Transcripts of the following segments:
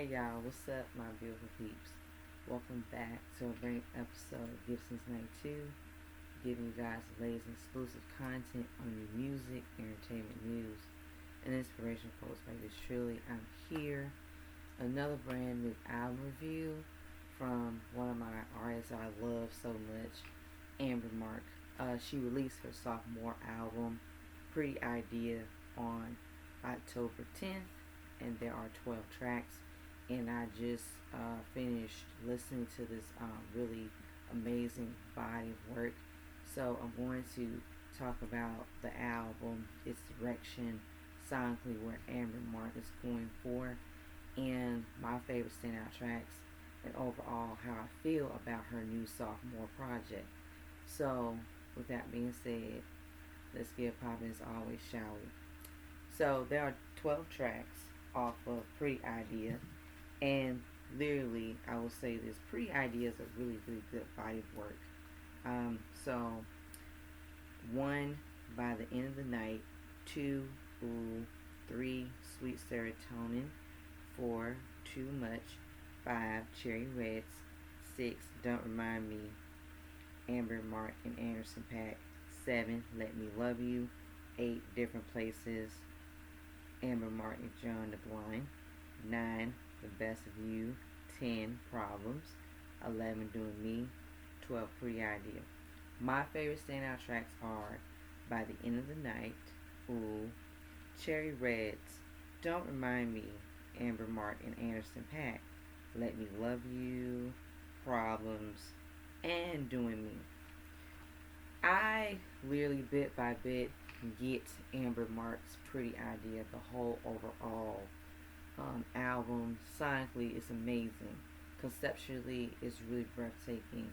Hey y'all, what's up, my beautiful peeps? Welcome back to a brand new episode of Gibson's Night 2, giving you guys the latest exclusive content on new music, entertainment news, and inspiration quotes by yours truly. I'm here, another brand new album review from one of my artists I love so much, Amber Mark. She released her sophomore album, Pretty Idea, on October 10th, and there are 12 tracks. And I just finished listening to this really amazing body of work. So I'm going to talk about the album, its direction, sonically where Amber Mark is going for, and my favorite standout tracks, and overall how I feel about her new sophomore project. So, with that being said, let's get popping as always, shall we? So, there are 12 tracks off of Pretty Idea, and literally, I will say this: Pretty Idea is a really, really good body of work. So, one, By the End of the Night; two, Ooh; three, Sweet Serotonin; four, Too Much; five, Cherry Reds; six, Don't Remind Me, Amber Mark and Anderson .Paak; seven, Let Me Love You; eight, Different Places, Amber Mark and John DeBline; nine, The Best of You; 10, Problems; 11, Doing Me; 12, Pretty Idea. My favorite standout tracks are By the End of the Night; Ooh; Cherry Reds; Don't Remind Me, Amber Mark and Anderson .Paak; Let Me Love You; Problems; and Doing Me. I literally bit by bit get Amber Mark's Pretty Idea. The whole overall album sonically is amazing. Conceptually, it's really breathtaking.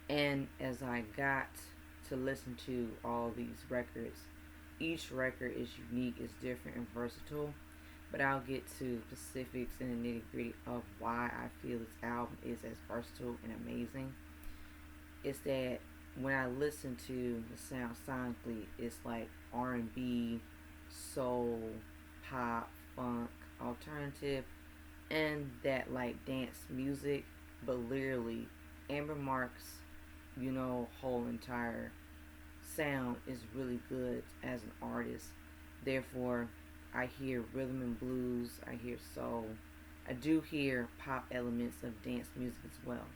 And as I got to listen to all these records, each record is unique, is different, and versatile. But I'll get to specifics and the nitty gritty of why I feel this album is as versatile and amazing. It's that when I listen to the sound sonically, it's like R&B, soul, pop, funk, alternative, and that like dance music. But literally, Amber Mark's, whole entire sound is really good as an artist. Therefore, I hear rhythm and blues, I hear soul, I do hear pop elements of dance music as well.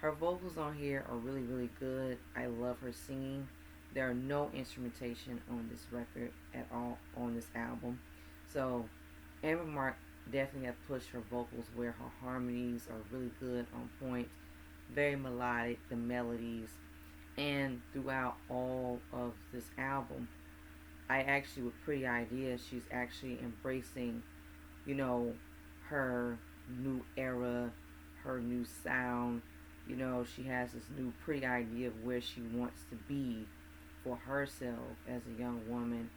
Her vocals on here are really, really good. I love her singing. There are no instrumentation on this record at all on this album. So, Amber Mark definitely have pushed her vocals where her harmonies are really good, on point, very melodic, the melodies. And throughout all of this album, I actually, with Pretty Idea, she's actually embracing, you know, her new era, her new sound. She has this new pretty idea of where she wants to be for herself as a young woman,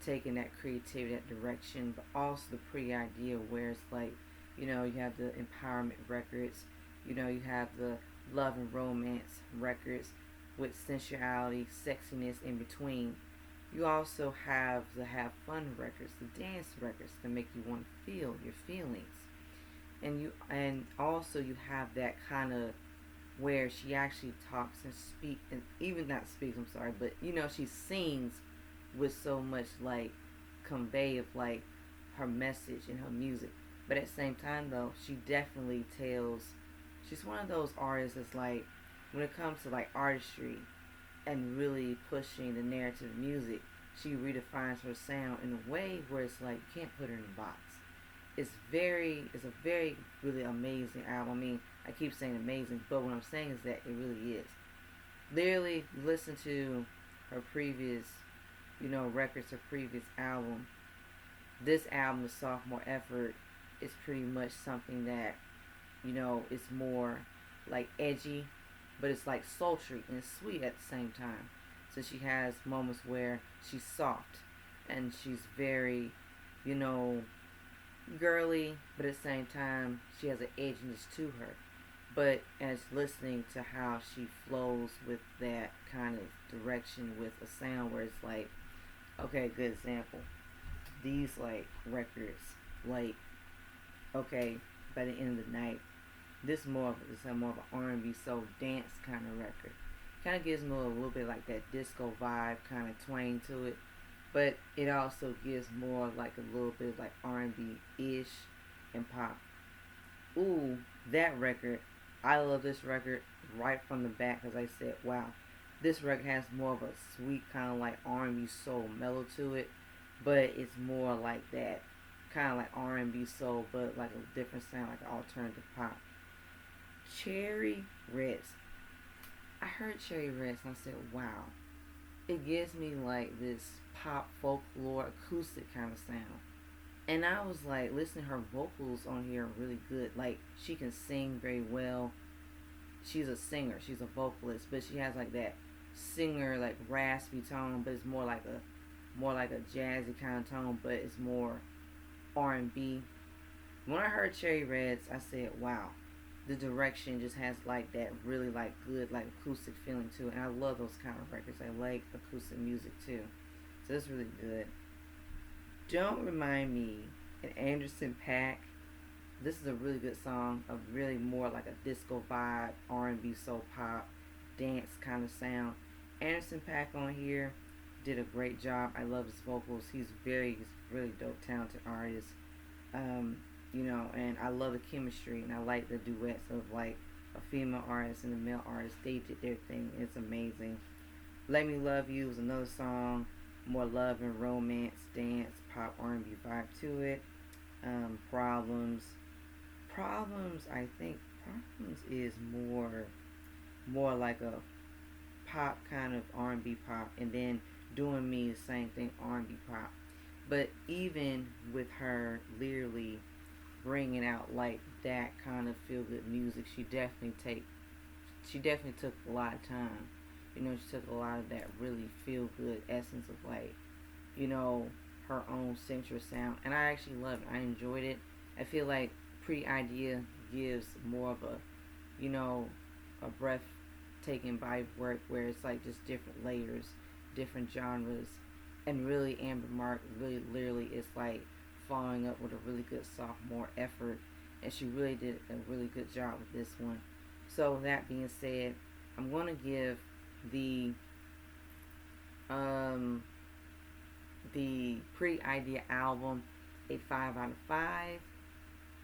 taking that creativity, that direction, but also the pretty idea where it's like, you have the empowerment records, you have the love and romance records with sensuality, sexiness in between. You also have the have fun records, the dance records that make you want to feel your feelings. And also you have that kind of where she actually talks and speak and even not speaks, I'm sorry, but she sings with so much like convey of like her message and her music. But at the same time though, she definitely tells, she's one of those artists that's like, when it comes to like artistry and really pushing the narrative music, she redefines her sound in a way where it's like you can't put her in a box. It's a very really amazing album. I mean, I keep saying amazing, but what I'm saying is that it really is. Literally, listen to her previous, records, her previous album. This album, the sophomore effort, is pretty much something that, is more like edgy, but it's like sultry and sweet at the same time. So she has moments where she's soft and she's very, you know, girly, but at the same time, she has an edginess to her. But as listening to how she flows with that kind of direction with a sound where it's like, okay, good example. These like records, like, okay, by the end of the night. This more of it's a more of an R&B soul dance kind of record. Kind of gives me a little bit like that disco vibe kind of twang to it, but it also gives more like a little bit of like R&B ish and pop. Ooh, that record! I love this record right from the back because I said, wow, this record has more of a sweet kind of like R&B soul mellow to it, but it's more like that kind of like R&B soul, but like a different sound, like alternative pop. Cherry Reds. I heard Cherry Reds and I said, wow, it gives me like this pop folklore acoustic kind of sound. And I was like, listening to her vocals on here are really good. Like she can sing very well. She's a singer. She's a vocalist, but she has like that singer like raspy tone, but it's more like a jazzy kind of tone, but it's more R&B. When I heard Cherry Reds, I said, "Wow, the direction just has like that really like good like acoustic feeling to it." And I love those kind of records. I like acoustic music too, so it's really good. Don't Remind Me and Anderson .Paak. This is a really good song. A really more like a disco vibe, R&B, soul pop, dance kind of sound. Anderson .Paak on here did a great job. I love his vocals. He's really dope, talented artist. Um, and I love the chemistry and I like the duets of like a female artist and a male artist. They did their thing. It's amazing. Let Me Love You is another song. More love and romance, dance, pop, R&B vibe to it. Problems. Problems, I think Problems is more like a pop kind of R&B pop, and then Doing Me the same thing, R&B pop. But even with her lyrically bringing out like that kind of feel good music, she definitely took a lot of time. She took a lot of that really feel good essence of like, you know, her own signature sound, and I actually loved it. I enjoyed it. I feel like Pretty Idea gives more of a breathtaking body work where it's like just different layers, different genres, and really Amber Mark really literally is like following up with a really good sophomore effort, and she really did a really good job with this one. So that being said, I'm gonna give the um the Pretty Idea album a 5 out of 5.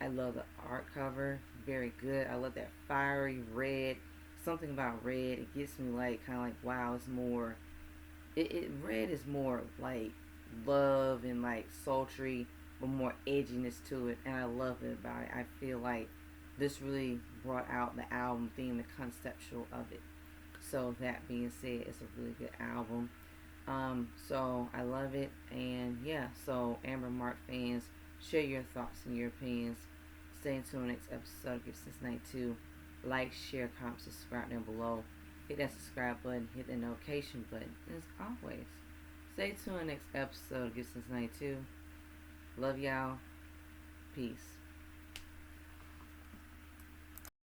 I love the art cover, very good. I love that fiery red. Something about red, it gets me like kind of like wow. It's more. It red is more like love and like sultry, but more edginess to it, and I love it about it. I feel like this really brought out the album theme, the conceptual of it. So that being said, it's a really good album. So I love it, and yeah. So Amber Mark fans, share your thoughts and your opinions. Stay tuned next episode of Gibson's Night 2. Like, share, comment, subscribe down below. Hit that subscribe button, hit the notification button. And as always, stay tuned next episode of Gibson's Night 2. Love y'all. Peace.